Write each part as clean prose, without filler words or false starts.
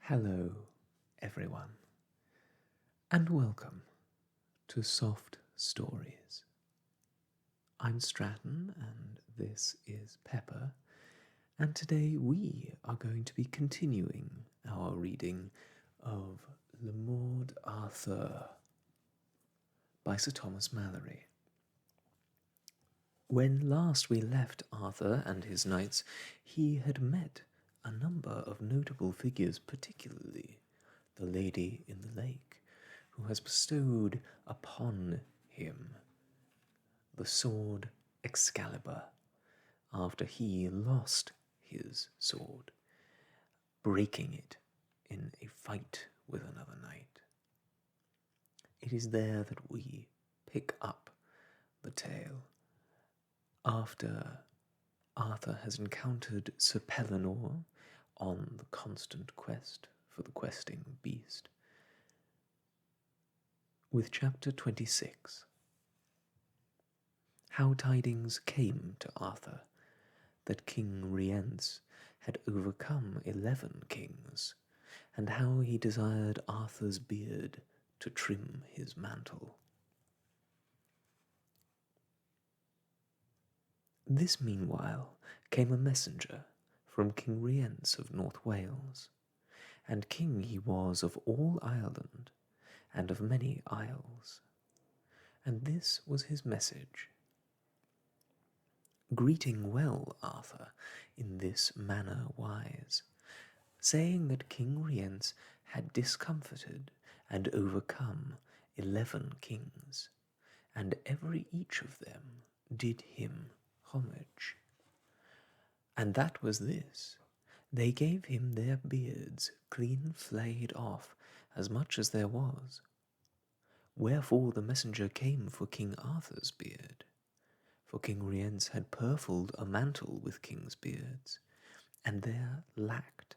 Hello, everyone, and welcome to Soft Stories. I'm Stratton, and this is Pepper, and today we are going to be continuing our reading of Le Morte Arthur by Sir Thomas Malory. When last we left Arthur and his knights, he had met a number of notable figures, particularly the lady in the lake, who has bestowed upon him the sword Excalibur, after he lost his sword, breaking it in a fight with another knight. It is there that we pick up the tale. After Arthur has encountered Sir Pellinore on the constant quest for the questing beast, with chapter 26. How tidings came to Arthur that King Rience had overcome 11 kings, and how he desired Arthur's beard to trim his mantle. This meanwhile came a messenger from King Rience of North Wales, and king he was of all Ireland, and of many isles. And this was his message: Greeting well Arthur in this manner wise, saying that King Rience had discomfited and overcome 11 kings, and every each of them did him homage. And that was this: they gave him their beards clean flayed off, as much as there was. Wherefore the messenger came for King Arthur's beard, for King Rience had purfled a mantle with kings' beards, and there lacked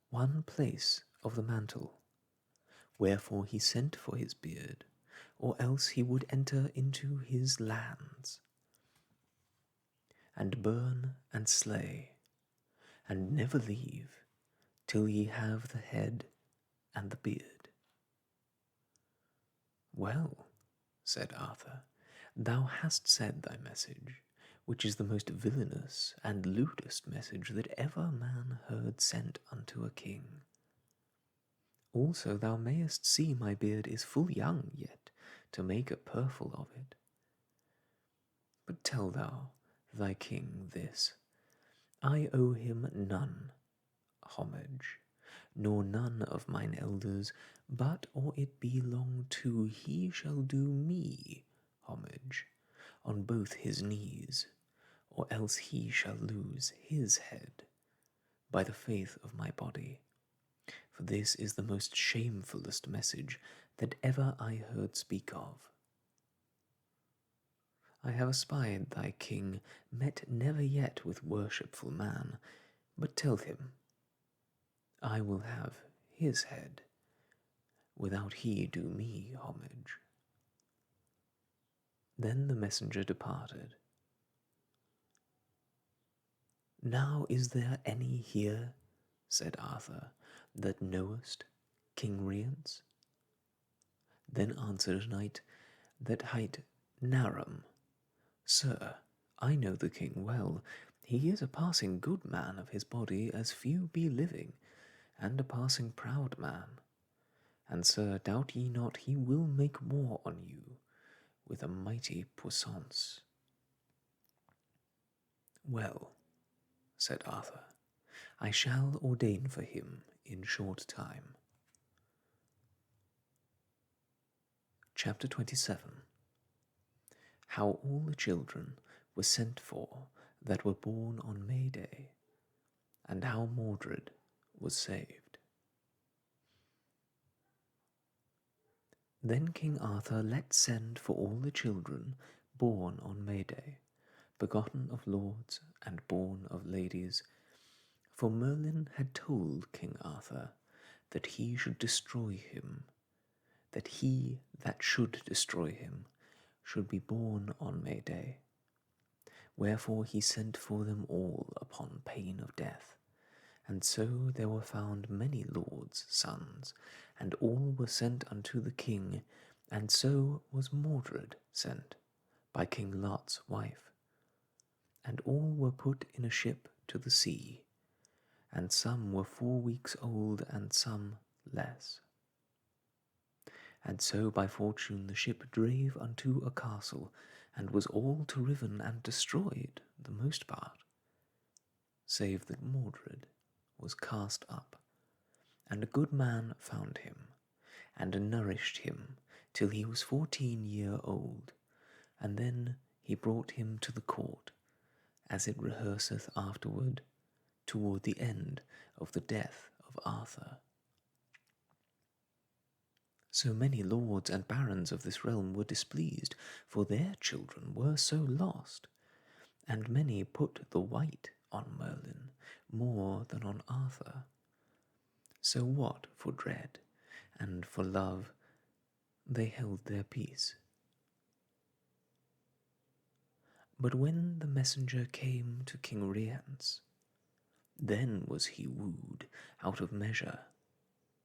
one place of the mantle. Wherefore he sent for his beard, or else he would enter into his lands, and burn and slay, and never leave, till ye have the head and the beard. Well, said Arthur, thou hast said thy message, which is the most villainous and lewdest message that ever man heard sent unto a king. Also thou mayest see my beard is full young yet to make a purfle of it. But tell thou thy king this: I owe him none homage, nor none of mine elders, but or it be long too, he shall do me homage on both his knees, or else he shall lose his head by the faith of my body. For this is the most shamefullest message that ever I heard speak of. I have espied thy king met never yet with worshipful man, but tell him, I will have his head, without he do me homage. Then the messenger departed. Now is there any here, said Arthur, that knowest King Rience? Then answered a knight that hight Naram, Sir, I know the king well. He is a passing good man of his body, as few be living, and a passing proud man. And, sir, doubt ye not he will make war on you with a mighty puissance. Well, said Arthur, I shall ordain for him in short time. Chapter 27. How all the children were sent for that were born on May Day, and how Mordred was saved. Then King Arthur let send for all the children born on May Day, begotten of lords and born of ladies, for Merlin had told King Arthur that he should destroy him, that he that should destroy him should be born on May Day. Wherefore he sent for them all upon pain of death, And so there were found many lords' sons, and all were sent unto the king, and so was Mordred sent by King Lot's wife. And all were put in a ship to the sea, and some were 4 weeks old, and some less. And so by fortune the ship drave unto a castle, and was all to riven and destroyed the most part, save that Mordred was cast up, and a good man found him, and nourished him till he was 14 year old, and then he brought him to the court, as it rehearseth afterward, toward the end of the death of Arthur. So many lords and barons of this realm were displeased, for their children were so lost, and many put the white on Merlin more than on Arthur. So what for dread and for love they held their peace. But when the messenger came to King Rience, then was he wooed out of measure,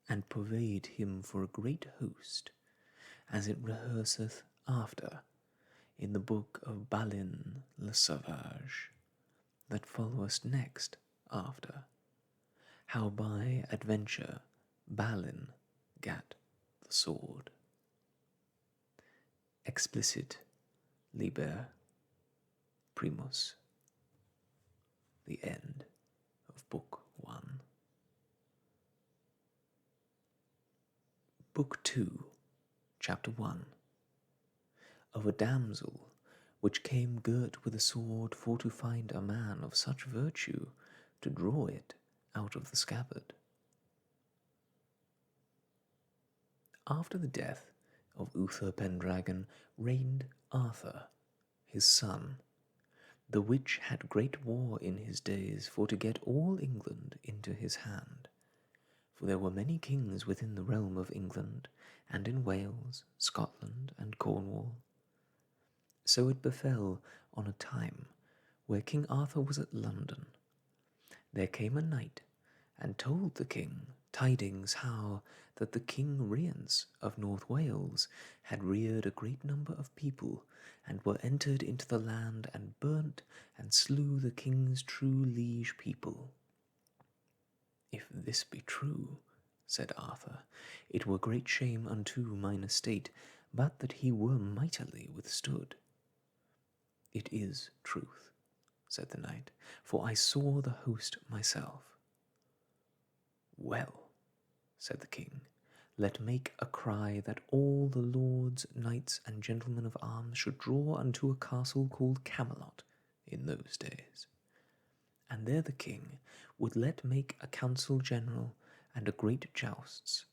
and purveyed him for a great host, as it rehearseth after in the book of Ballin le Sauvage, that followeth next after, how by adventure Ballin gat the sword. Explicit liber primus. The end of Book 1. Book 2, Chapter 1. Of a damsel which came girt with a sword for to find a man of such virtue to draw it out of the scabbard. After the death of Uther Pendragon reigned Arthur, his son, the which had great war in his days for to get all England into his hand. For there were many kings within the realm of England, and in Wales, Scotland, and Cornwall. So it befell on a time where King Arthur was at London, there came a knight and told the king tidings how that the King Rience of North Wales had reared a great number of people, and were entered into the land, and burnt and slew the king's true liege people. If this be true, said Arthur, it were great shame unto mine estate, but that he were mightily withstood. It is truth, said the knight, for I saw the host myself. Well, said the king, let make a cry that all the lords, knights, and gentlemen of arms should draw unto a castle called Camelot in those days. And there the king would let make a council general and a great jousts.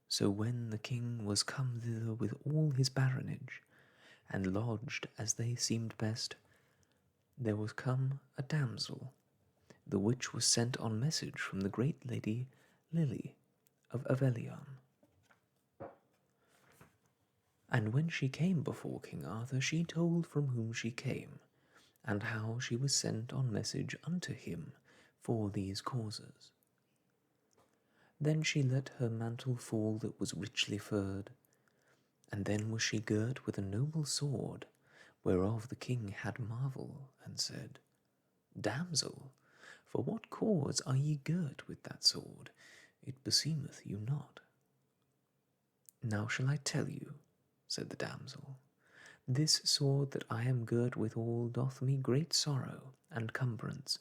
So when the king was come thither with all his baronage, and lodged as they seemed best, there was come a damsel, the which was sent on message from the great lady Lily of Avelion. And when she came before King Arthur, she told from whom she came, and how she was sent on message unto him for these causes. Then she let her mantle fall that was richly furred, and then was she girt with a noble sword, whereof the king had marvel, and said, Damsel, for what cause are ye girt with that sword? It beseemeth you not. Now shall I tell you, said the damsel. This sword that I am girt withal doth me great sorrow and cumbrance,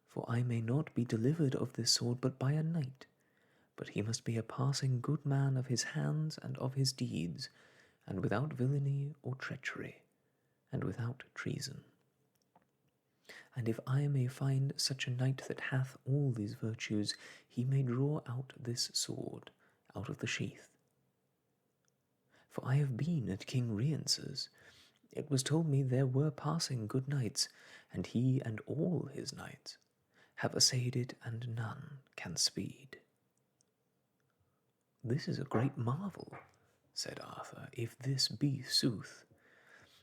for I may not be delivered of this sword but by a knight, but he must be a passing good man of his hands and of his deeds, and without villainy or treachery, and without treason. And if I may find such a knight that hath all these virtues, he may draw out this sword out of the sheath. For I have been at King Rience's. It was told me there were passing good knights, and he and all his knights have essayed it, and none can speed. This is a great marvel, said Arthur, if this be sooth.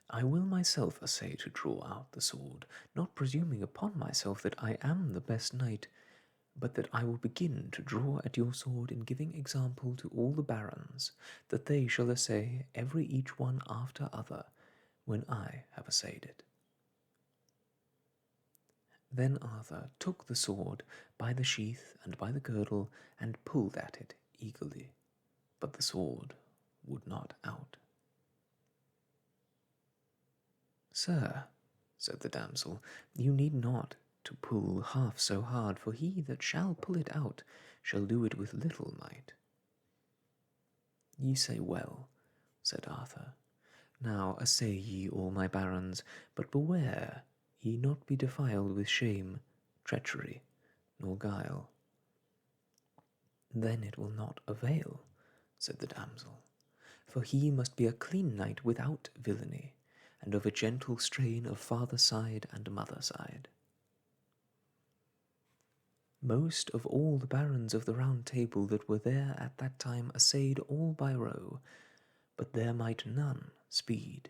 I will myself essay to draw out the sword, not presuming upon myself that I am the best knight, but that I will begin to draw at your sword in giving example to all the barons, that they shall assay every each one after other, when I have assayed it. Then Arthur took the sword by the sheath and by the girdle, and pulled at it eagerly, but the sword would not out. Sir, said the damsel, you need not to pull half so hard, for he that shall pull it out shall do it with little might. Ye say well, said Arthur. Now assay ye all my barons, but beware ye not be defiled with shame, treachery, nor guile. Then it will not avail, said the damsel, for he must be a clean knight without villainy, and of a gentle strain of father side and mother side. Most of all the barons of the Round Table that were there at that time assayed all by row, but there might none speed.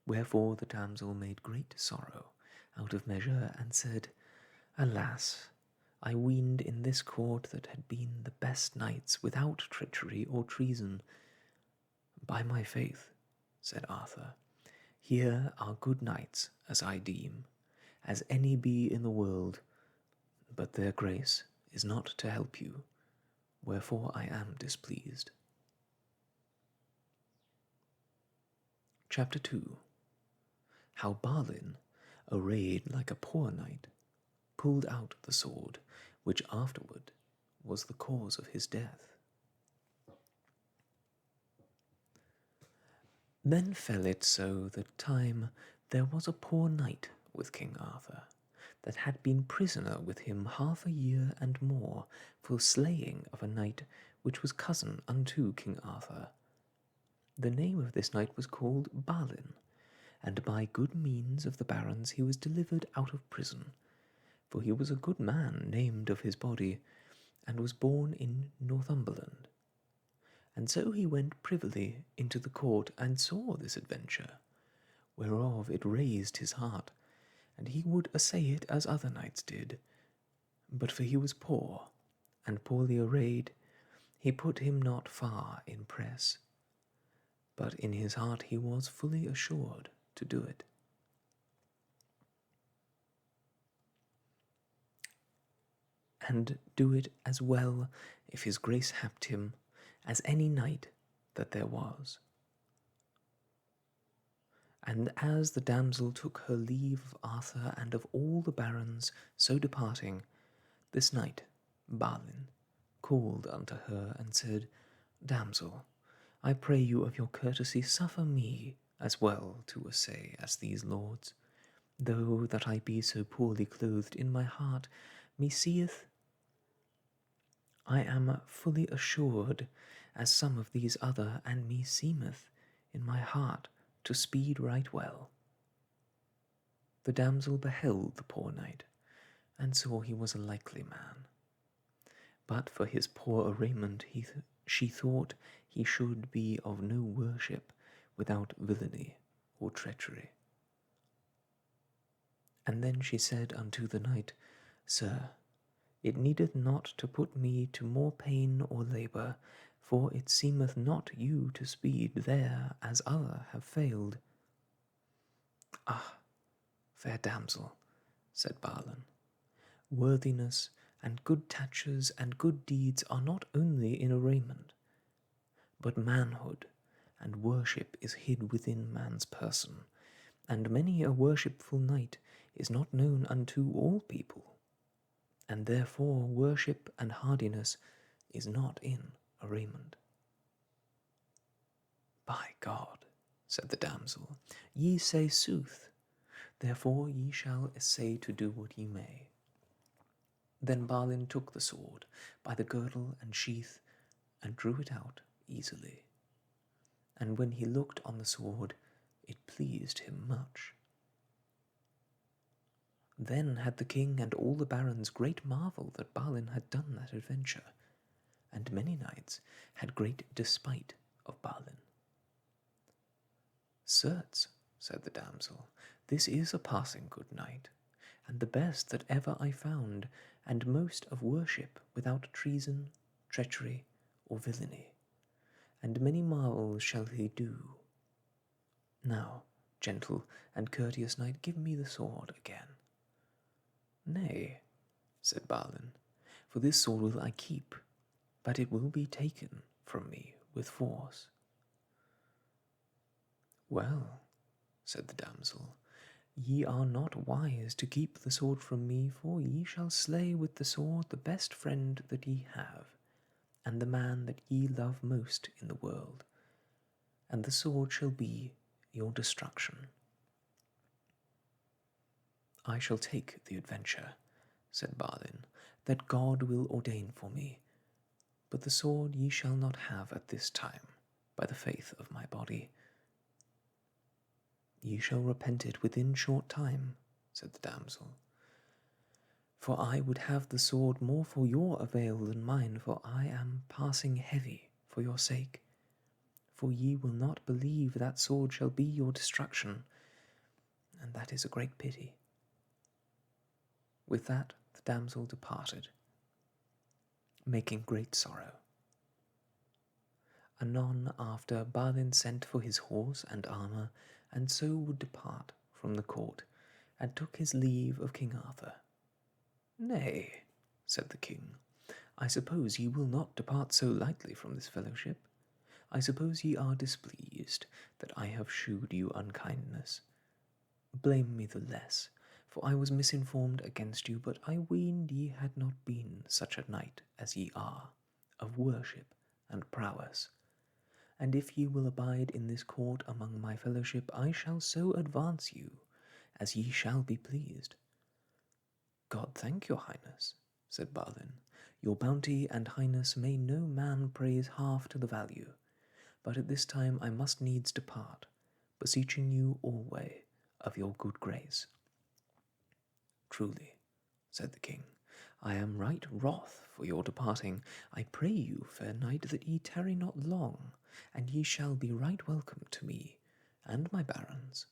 Wherefore the damsel made great sorrow out of measure, and said, Alas, I weened in this court that had been the best knights without treachery or treason. By my faith, said Arthur, here are good knights, as I deem, as any be in the world, but their grace is not to help you, wherefore I am displeased. Chapter 2. How Ballin, arrayed like a poor knight, pulled out the sword, which afterward was the cause of his death. Then fell it so that time there was a poor knight with King Arthur, that had been prisoner with him half a year and more, for slaying of a knight which was cousin unto King Arthur. The name of this knight was called Ballin, and by good means of the barons he was delivered out of prison, for he was a good man named of his body, and was born in Northumberland. And so he went privily into the court, and saw this adventure, whereof it raised his heart, and he would assay it as other knights did. But for he was poor, and poorly arrayed, he put him not far in press, but in his heart he was fully assured to do it. And do it as well, if his grace happed him, as any knight that there was. And as the damsel took her leave of Arthur and of all the barons, so departing, this knight, Ballin, called unto her and said, Damsel, I pray you of your courtesy suffer me as well to assay as these lords, though that I be so poorly clothed in my heart, meseeth I am fully assured as some of these other, and meseemeth in my heart to speed right well. The damsel beheld the poor knight, and saw he was a likely man. But for his poor arrayment she thought he should be of no worship without villainy or treachery. And then she said unto the knight, Sir, it needeth not to put me to more pain or labour, for it seemeth not you to speed there as other have failed. Ah, fair damsel, said Ballin, worthiness and good tatches and good deeds are not only in arrayment, but manhood and worship is hid within man's person, and many a worshipful knight is not known unto all people, and therefore worship and hardiness is not in arrayment. By God, said the damsel, ye say sooth, therefore ye shall essay to do what ye may. Then Ballin took the sword by the girdle and sheath, and drew it out easily. And when he looked on the sword, it pleased him much. Then had the king and all the barons great marvel that Ballin had done that adventure, and many knights had great despite of Ballin. Certes, said the damsel, this is a passing good knight, and the best that ever I found, and most of worship without treason, treachery, or villainy. And many marvels shall he do. Now, gentle and courteous knight, give me the sword again. Nay, said Ballin, for this sword will I keep, but it will be taken from me with force. Well, said the damsel, ye are not wise to keep the sword from me, for ye shall slay with the sword the best friend that ye have, and the man that ye love most in the world, and the sword shall be your destruction. I shall take the adventure, said Ballin, that God will ordain for me, but the sword ye shall not have at this time, by the faith of my body. Ye shall repent it within short time, said the damsel. For I would have the sword more for your avail than mine, for I am passing heavy for your sake. For ye will not believe that sword shall be your destruction, and that is a great pity. With that the damsel departed, making great sorrow. Anon after Ballin sent for his horse and armour, and so would depart from the court, and took his leave of King Arthur. Nay, said the king, I suppose ye will not depart so lightly from this fellowship. I suppose ye are displeased that I have shewed you unkindness. Blame me the less, for I was misinformed against you, but I weened ye had not been such a knight as ye are, of worship and prowess. And if ye will abide in this court among my fellowship, I shall so advance you as ye shall be pleased. God thank your highness, said Ballin. Your bounty and highness may no man praise half to the value, but at this time I must needs depart, beseeching you alway of your good grace. Truly, said the king, I am right wroth for your departing. I pray you, fair knight, that ye tarry not long, and ye shall be right welcome to me and my barons,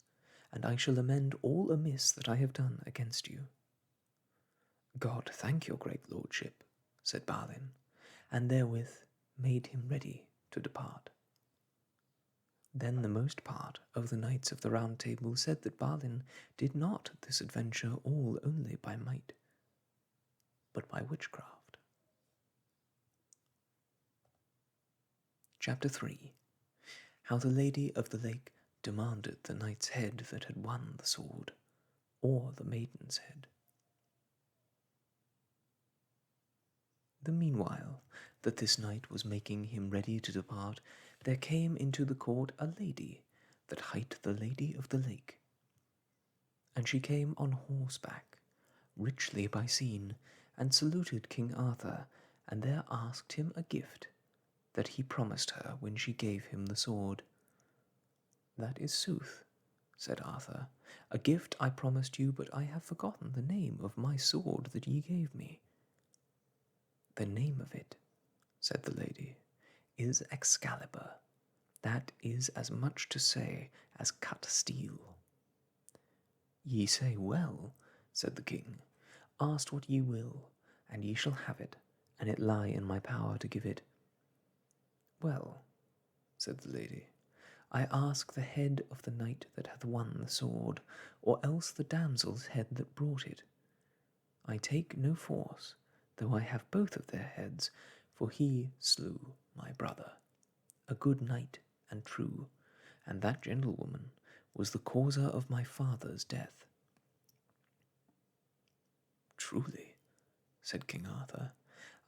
and I shall amend all amiss that I have done against you. God thank your great lordship, said Ballin, and therewith made him ready to depart. Then the most part of the knights of the Round Table said that Ballin did not this adventure all only by might, but by witchcraft. Chapter 3. How the Lady of the Lake demanded the knight's head that had won the sword, or the maiden's head. The meanwhile that this knight was making him ready to depart, there came into the court a lady that hight the Lady of the Lake. And she came on horseback, richly by scene, and saluted King Arthur, and there asked him a gift that he promised her when she gave him the sword. That is sooth, said Arthur, a gift I promised you, but I have forgotten the name of my sword that ye gave me. The name of it, said the lady, is Excalibur. That is as much to say as cut steel. Ye say well, said the king. Ask what ye will, and ye shall have it, and it lie in my power to give it. Well, said the lady, I ask the head of the knight that hath won the sword, or else the damsel's head that brought it. I take no force, though I have both of their heads, for he slew my brother, a good knight and true, and that gentlewoman was the causer of my father's death. Truly, said King Arthur,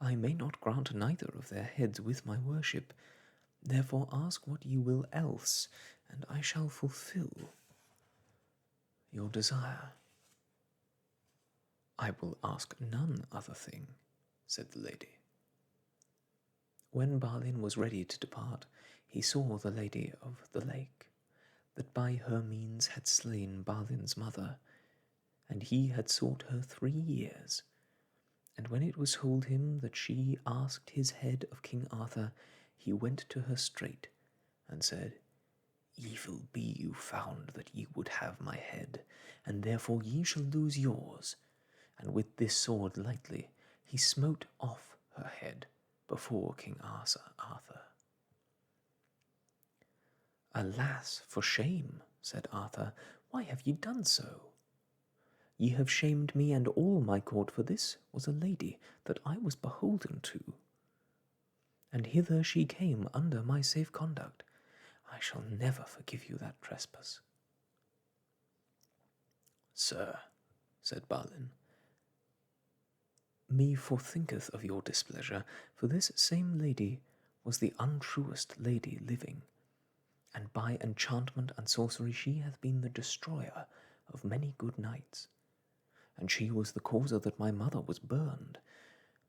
I may not grant neither of their heads with my worship, therefore ask what ye will else, and I shall fulfill your desire. I will ask none other thing, said the lady. When Ballin was ready to depart, he saw the Lady of the Lake, that by her means had slain Ballin's mother, and he had sought her 3 years. And when it was told him that she asked his head of King Arthur, he went to her straight, and said, Evil be you found that ye would have my head, and therefore ye shall lose yours, and with this sword lightly he smote off her head before King Arthur. "Alas, for shame," said Arthur, "why have ye done so? Ye have shamed me and all my court, for this was a lady that I was beholden to, and hither she came under my safe conduct. I shall never forgive you that trespass." "Sir," said Ballin, "me forthinketh of your displeasure, for this same lady was the untruest lady living, and by enchantment and sorcery she hath been the destroyer of many good knights, and she was the causer that my mother was burned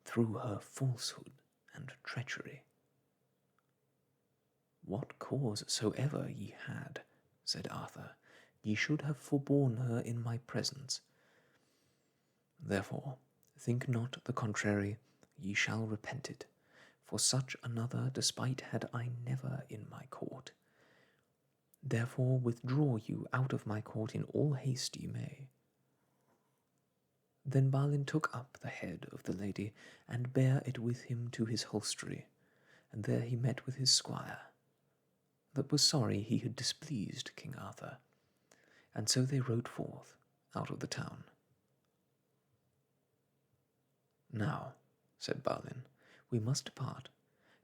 through her falsehood and treachery." "What cause soever ye had," said Arthur, "ye should have forborne her in my presence. Therefore, think not the contrary, ye shall repent it, for such another despite had I never in my court. Therefore withdraw you out of my court in all haste ye may." Then Ballin took up the head of the lady, and bare it with him to his hostelry, and there he met with his squire, that was sorry he had displeased King Arthur, and so they rode forth out of the town. "Now," said Ballin, "we must depart.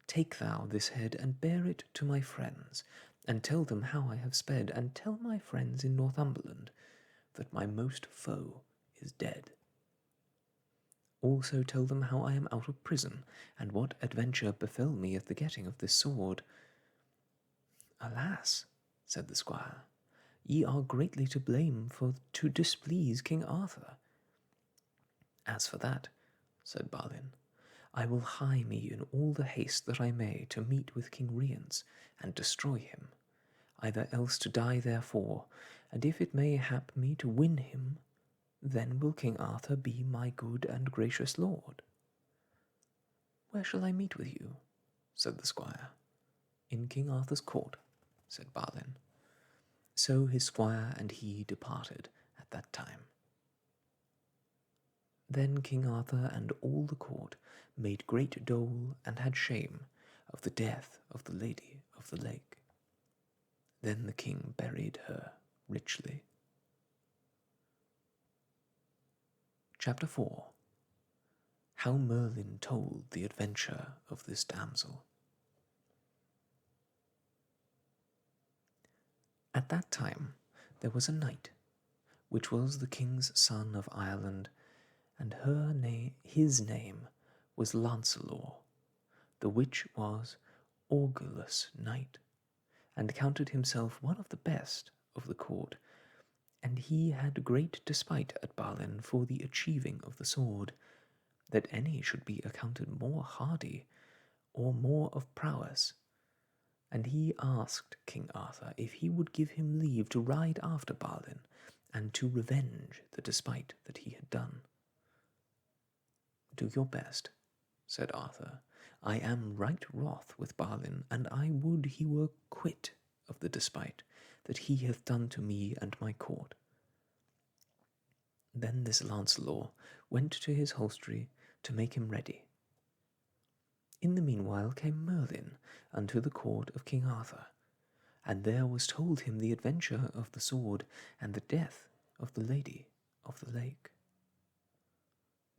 Take thou this head, and bear it to my friends, and tell them how I have sped, and tell my friends in Northumberland that my most foe is dead. Also tell them how I am out of prison, and what adventure befell me at the getting of this sword." "Alas," said the squire, "ye are greatly to blame for to displease King Arthur." "As for that," said Ballin, "I will hie me in all the haste that I may to meet with King Rience and destroy him, either else to die therefore, and if it may hap me to win him, then will King Arthur be my good and gracious lord." "Where shall I meet with you?" said the squire. "In King Arthur's court," said Ballin. So his squire and he departed at that time. Then King Arthur and all the court made great dole and had shame of the death of the Lady of the Lake. Then the king buried her richly. Chapter 4. How Merlin told the adventure of this damsel. At that time there was a knight, which was the king's son of Ireland, and his name was Lancelot, the which was augurless knight, and counted himself one of the best of the court, and he had great despite at Ballin for the achieving of the sword, that any should be accounted more hardy or more of prowess. And he asked King Arthur if he would give him leave to ride after Ballin, and to revenge the despite that he had done. "Do your best," said Arthur. "I am right wroth with Ballin, and I would he were quit of the despite that he hath done to me and my court." Then this Lancelot went to his hostelry to make him ready. In the meanwhile came Merlin unto the court of King Arthur, and there was told him the adventure of the sword and the death of the Lady of the Lake.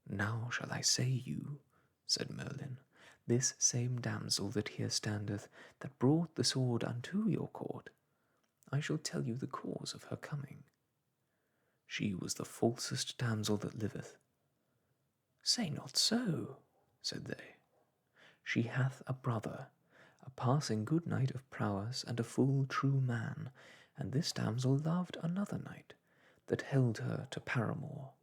"Now shall I say you," said Merlin, "this same damsel that here standeth, that brought the sword unto your court, I shall tell you the cause of her coming. She was the falsest damsel that liveth." "Say not so," said they. "She hath a brother, a passing good knight of prowess, and a full true man, and this damsel loved another knight, that held her to paramour.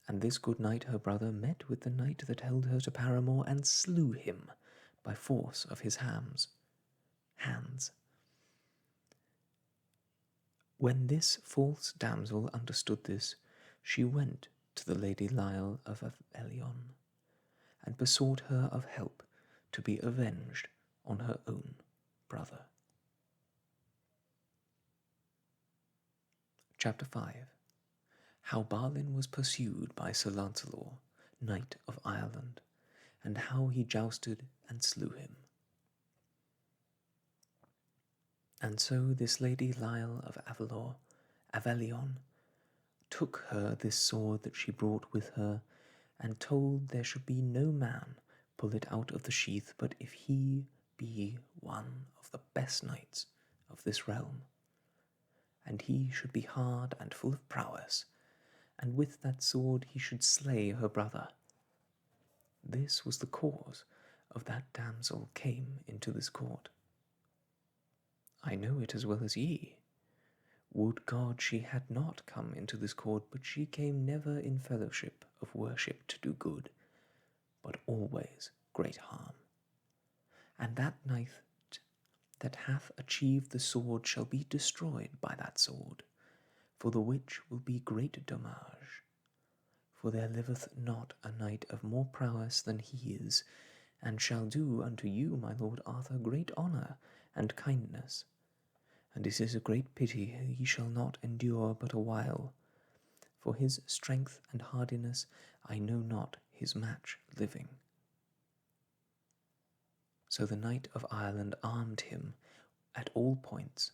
And this good knight her brother met with the knight that held her to paramour, and slew him by force of his hands. When this false damsel understood this, she went to the Lady Lyle of Avelion, and besought her of help to be avenged on her own brother. Chapter 5. How Ballin was pursued by Sir Lancelot, knight of Ireland, and how he jousted and slew him. And so this Lady Lyle of Avelion took her this sword that she brought with her, and told there should be no man pull it out of the sheath but if he be one of the best knights of this realm, and he should be hard and full of prowess, and with that sword he should slay her brother. This was the cause of that damsel came into this court. I know it as well as ye. Would God she had not come into this court, but she came never in fellowship of worship to do good, but always great harm. And that knight that hath achieved the sword shall be destroyed by that sword, for the which will be great dommage. For there liveth not a knight of more prowess than he is, and shall do unto you, my lord Arthur, great honour and kindness. And it is a great pity he shall not endure but a while. For his strength and hardiness I know not his match living. So the knight of Ireland armed him at all points,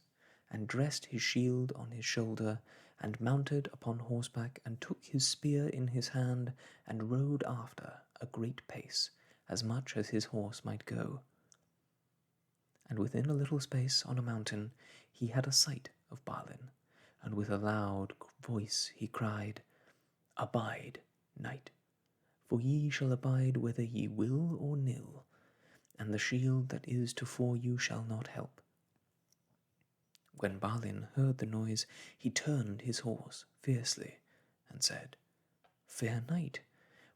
and dressed his shield on his shoulder, and mounted upon horseback, and took his spear in his hand, and rode after a great pace, as much as his horse might go. And within a little space on a mountain he had a sight of Ballin, and with a loud voice he cried, Abide, knight, for ye shall abide whether ye will or nill, and the shield that is to fore you shall not help. When Ballin heard the noise, he turned his horse fiercely, and said, Fair knight,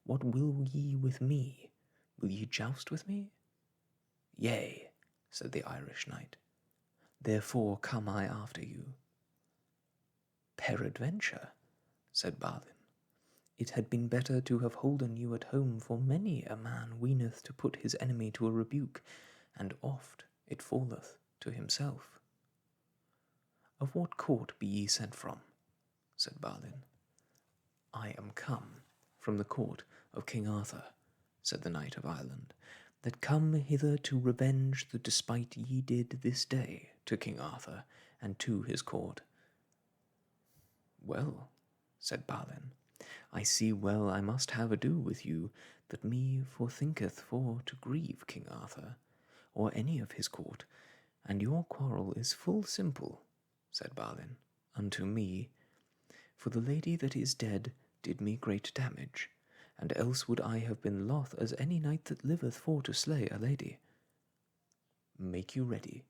what will ye with me? Will ye joust with me? Yea, said the Irish knight, therefore come I after you. Peradventure, said Ballin, it had been better to have holden you at home, for many a man weeneth to put his enemy to a rebuke, and oft it falleth to himself. Of what court be ye sent from? Said Ballin. I am come from the court of King Arthur, said the Knight of Ireland, that come hither to revenge the despite ye did this day to King Arthur and to his court. Well, said Ballin, I see well I must have ado with you, that me forthinketh for to grieve King Arthur, or any of his court, and your quarrel is full simple, said Ballin, unto me, for the lady that is dead did me great damage, and else would I have been loth as any knight that liveth for to slay a lady. Make you ready,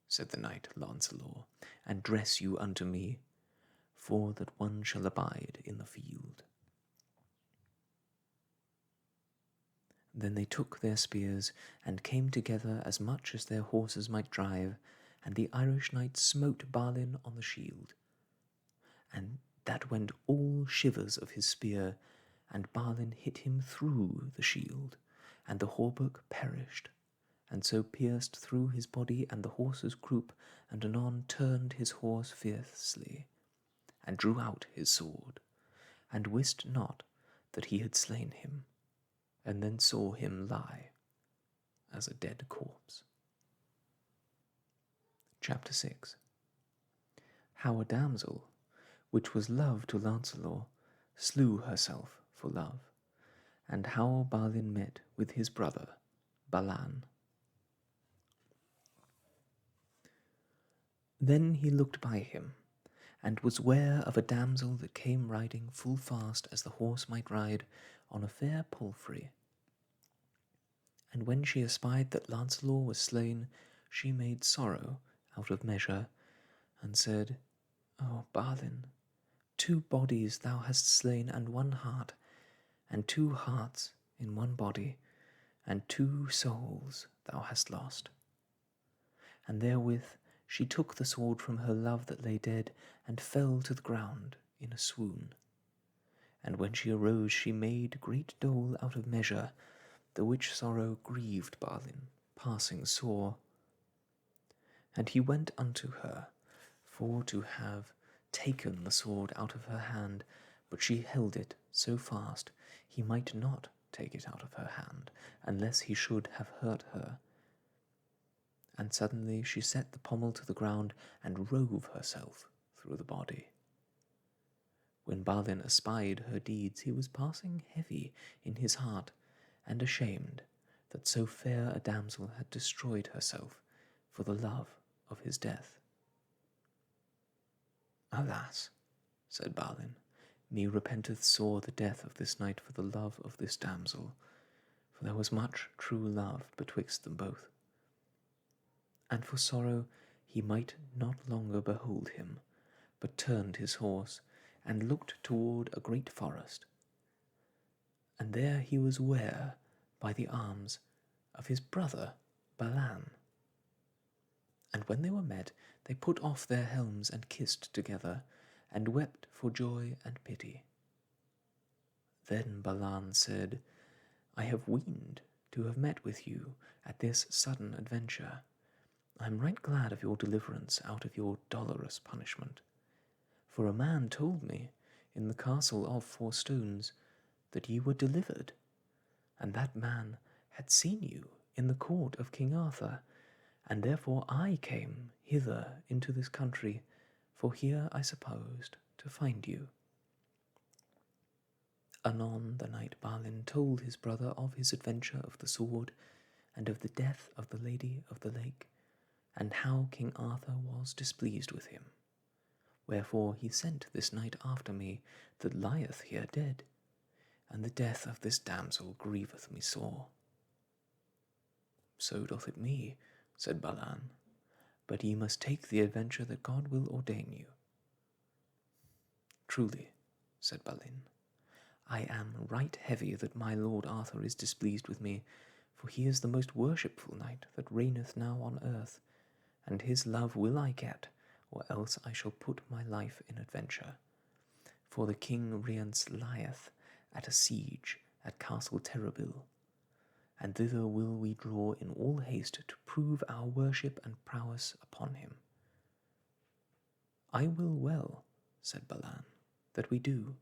said the knight Launcelot, and dress you unto me, for that one shall abide in the field. Then they took their spears, and came together as much as their horses might drive, and the Irish knight smote Ballin on the shield, and that went all shivers of his spear, and Ballin hit him through the shield, and the hauberk perished, and so pierced through his body and the horse's croup, and anon turned his horse fiercely, and drew out his sword, and wist not that he had slain him, and then saw him lie as a dead corpse. Chapter 6. How a damsel, which was love to Launcelot, slew herself for love, and how Ballin met with his brother Ballin. Then he looked by him, and was ware of a damsel that came riding full fast as the horse might ride on a fair palfrey. And when she espied that Launcelot was slain, she made sorrow out of measure, and said, O Ballin, 2 bodies thou hast slain, and 1 heart, and 2 hearts in 1 body, and 2 souls thou hast lost. And therewith she took the sword from her love that lay dead, and fell to the ground in a swoon. And when she arose, she made great dole out of measure, the which sorrow grieved Ballin passing sore. And he went unto her for to have taken the sword out of her hand, But she held it so fast he might not take it out of her hand, unless he should have hurt her. And suddenly she set the pommel to the ground and rove herself through the body. When Ballin espied her deeds, he was passing heavy in his heart, and ashamed that so fair a damsel had destroyed herself for the love of his death. Alas, said Ballin, me repenteth sore the death of this knight for the love of this damsel, for there was much true love betwixt them both. And for sorrow he might not longer behold him, but turned his horse, and looked toward a great forest. And there he was ware by the arms of his brother Ballin. And when they were met, they put off their helms and kissed together, and wept for joy and pity. Then Ballin said, I have weened to have met with you at this sudden adventure. I am right glad of your deliverance out of your dolorous punishment. For a man told me in the castle of 4 Stones that ye were delivered, and that man had seen you in the court of King Arthur, and therefore I came hither into this country, for here I supposed to find you. Anon the knight Ballin told his brother of his adventure of the sword, and of the death of the Lady of the Lake, and how King Arthur was displeased with him. Wherefore he sent this knight after me that lieth here dead, and the death of this damsel grieveth me sore. So doth it me, said Ballin, but ye must take the adventure that God will ordain you. Truly, said Ballin, I am right heavy that my lord Arthur is displeased with me, for he is the most worshipful knight that reigneth now on earth, and his love will I get, or else I shall put my life in adventure. For the King Rience lieth at a siege at Castle Terrabil, and thither will we draw in all haste to prove our worship and prowess upon him. I will well, said Ballin, that we do,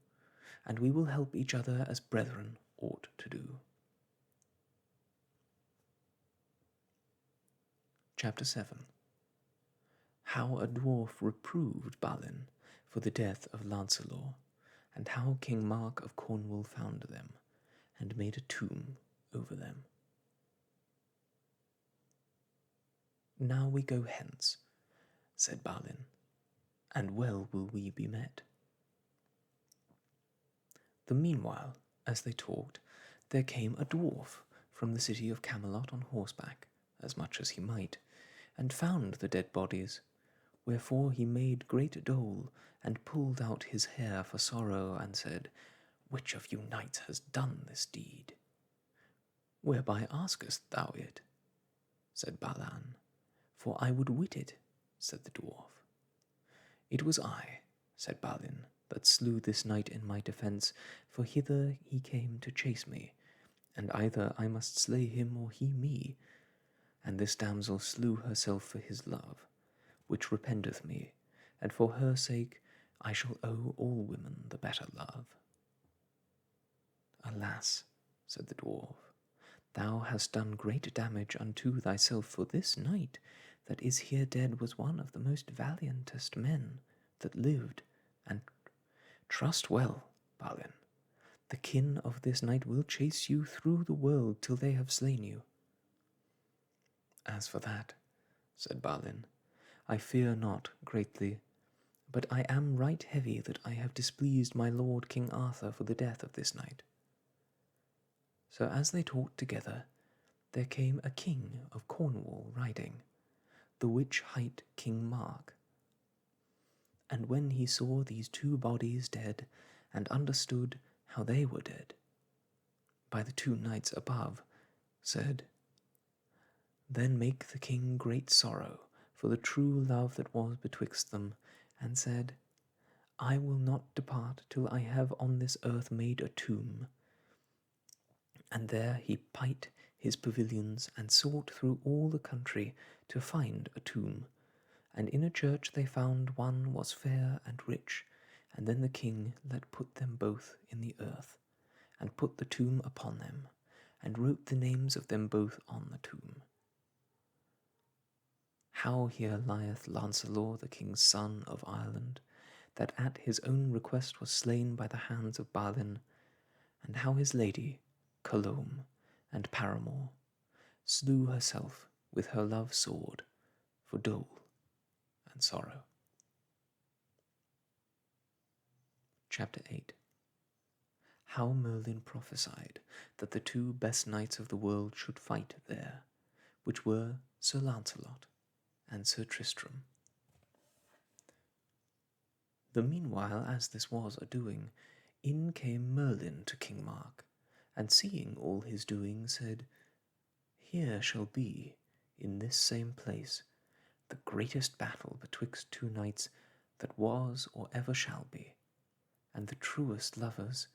and we will help each other as brethren ought to do. Chapter 7. How a dwarf reproved Ballin for the death of Lancelot, and how King Mark of Cornwall found them, and made a tomb over them. Now we go hence, said Ballin, and well will we be met. The meanwhile, as they talked, there came a dwarf from the city of Camelot on horseback, as much as he might, and found the dead bodies, wherefore he made great dole, and pulled out his hair for sorrow, and said, Which of you knights has done this deed? Whereby askest thou it? Said Ballin. For I would wit it, said the dwarf. It was I, said Ballin, that slew this knight in my defence, for hither he came to chase me, and either I must slay him or he me, and this damsel slew herself for his love, which repenteth me, and for her sake I shall owe all women the better love. Alas, said the dwarf, thou hast done great damage unto thyself, for this knight that is here dead was one of the most valiantest men that lived, and trust well, Ballin, the kin of this knight will chase you through the world till they have slain you. As for that, said Ballin, I fear not greatly, but I am right heavy that I have displeased my lord King Arthur for the death of this knight. So as they talked together, there came a king of Cornwall riding, the which hight King Mark. And when he saw these 2 bodies dead, and understood how they were dead, by the 2 knights above, said, Then make the king great sorrow for the true love that was betwixt them, and said, I will not depart till I have on this earth made a tomb. And there he pight his pavilions, and sought through all the country to find a tomb, and in a church they found one was fair and rich, And then the king let put them both in the earth, and put the tomb upon them, and wrote the names of them both on the tomb. How here lieth Lancelot, the king's son of Ireland, that at his own request was slain by the hands of Ballin, and how his lady, Colombe, and paramour, slew herself with her love's sword for dole and sorrow. Chapter 8. How Merlin prophesied that the two best knights of the world should fight there, which were Sir Lancelot and Sir Tristram. The meanwhile, as this was a-doing, in came Merlin to King Mark, and seeing all his doing, said, Here shall be, in this same place, the greatest battle betwixt two knights that was or ever shall be, and the truest lovers,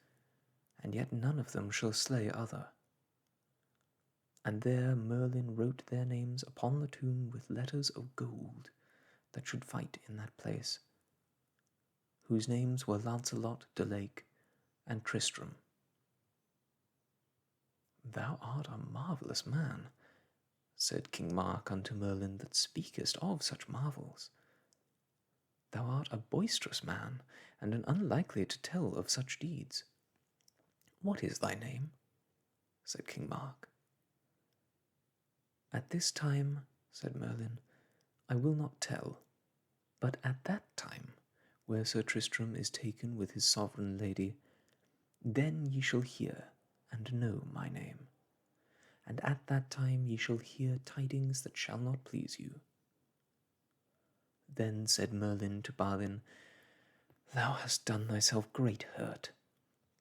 and yet none of them shall slay other. And there Merlin wrote their names upon the tomb with letters of gold, that should fight in that place, whose names were Lancelot de Lake and Tristram. Thou art a marvellous man, said King Mark unto Merlin, that speakest of such marvels. Thou art a boisterous man, and an unlikely to tell of such deeds. What is thy name? Said King Mark. At this time, said Merlin, I will not tell, but at that time, where Sir Tristram is taken with his sovereign lady, then ye shall hear and know my name, and at that time ye shall hear tidings that shall not please you. Then said Merlin to Ballin, Thou hast done thyself great hurt,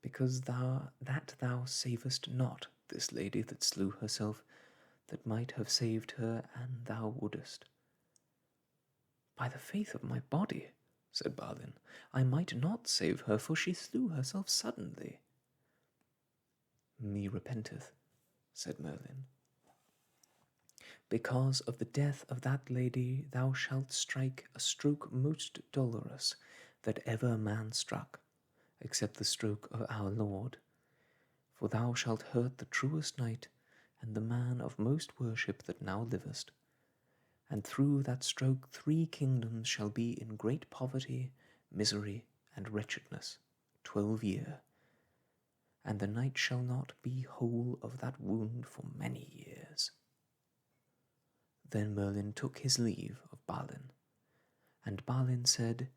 because thou savest not this lady that slew herself, that might have saved her an thou wouldest. By the faith of my body, said Ballin, I might not save her, for she slew herself suddenly. Me repenteth, said Merlin. Because of the death of that lady thou shalt strike a stroke most dolorous that ever man struck, except the stroke of our Lord. For thou shalt hurt the truest knight, and the man of most worship that now livest. And through that stroke 3 kingdoms shall be in great poverty, misery, and wretchedness 12 year, and the knight shall not be whole of that wound for many years. Then Merlin took his leave of Ballin, and Ballin said,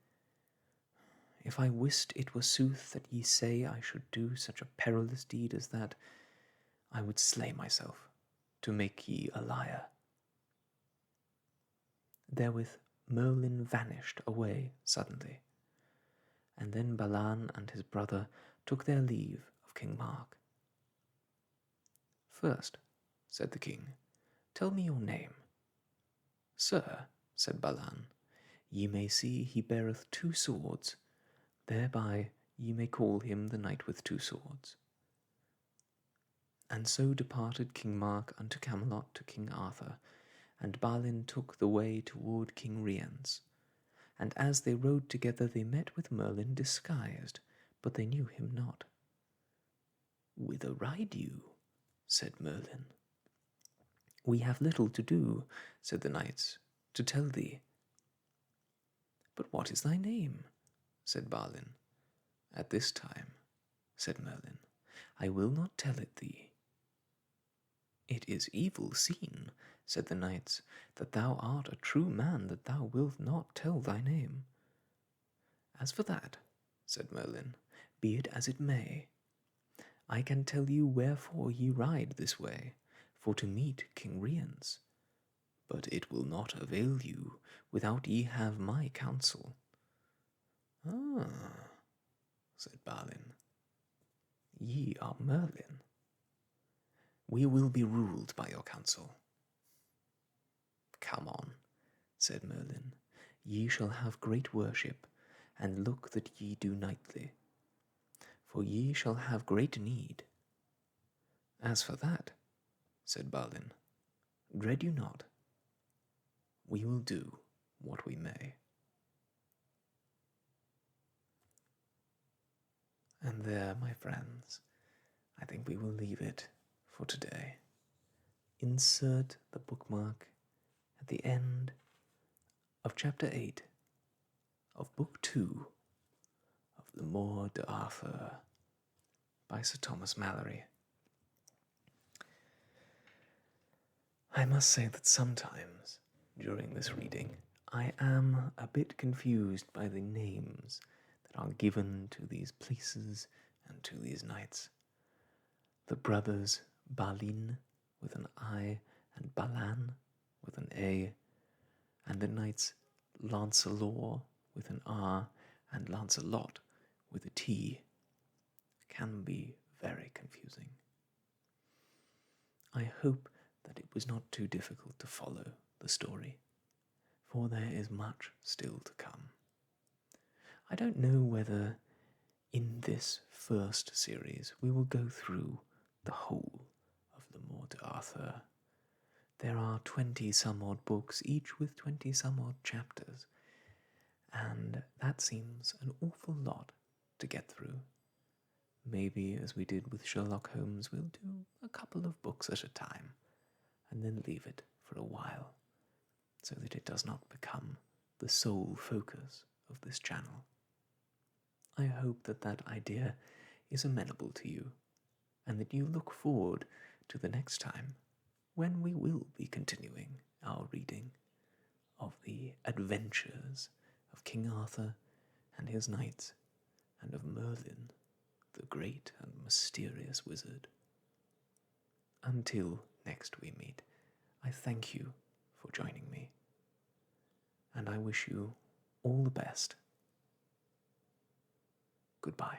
If I wist it were sooth that ye say I should do such a perilous deed as that, I would slay myself to make ye a liar. Therewith Merlin vanished away suddenly, and then Ballin and his brother took their leave of King Mark. First, said the king, tell me your name. Sir, said Ballin, ye may see he beareth 2 swords, thereby ye may call him the knight with 2 swords. And so departed King Mark unto Camelot to King Arthur, and Ballin took the way toward King Rience. And as they rode together they met with Merlin disguised, but they knew him not. Whither ride you? Said Merlin. We have little to do, said the knights, to tell thee. But what is thy name? Said Ballin. At this time, said Merlin, I will not tell it thee. It is evil seen, said the knights, that thou art a true man, that thou wilt not tell thy name. As for that, said Merlin, be it as it may. I can tell you wherefore ye ride this way, for to meet King Rience. But it will not avail you without ye have my counsel. Ah, said Ballin, ye are Merlin. We will be ruled by your counsel. Come on, said Merlin, ye shall have great worship, and look that ye do knightly, for ye shall have great need. As for that, said Ballin, dread you not. We will do what we may. And there, my friends, I think we will leave it for today. Insert the bookmark at the end of Chapter 8 of Book 2 of the Morte d'Arthur by Sir Thomas Malory. I must say that sometimes, during this reading, I am a bit confused by the names that are given to these places and to these knights. The brothers Ballin with an I and Ballin with an A, and the knights Lancelot with an R and Lancelot with a T, can be very confusing. I hope that it was not too difficult to follow the story, for there is much still to come. I don't know whether in this first series we will go through the whole of the Morte d'Arthur. There are 20-some-odd books, each with 20-some-odd chapters, and that seems an awful lot to get through. Maybe, as we did with Sherlock Holmes, we'll do a couple of books at a time, and then leave it for a while, so that it does not become the sole focus of this channel. I hope that that idea is amenable to you, and that you look forward to the next time when we will be continuing our reading of the adventures of King Arthur and his knights, and of Merlin, the great and mysterious wizard. Until next we meet, I thank you for joining me, and I wish you all the best. Goodbye.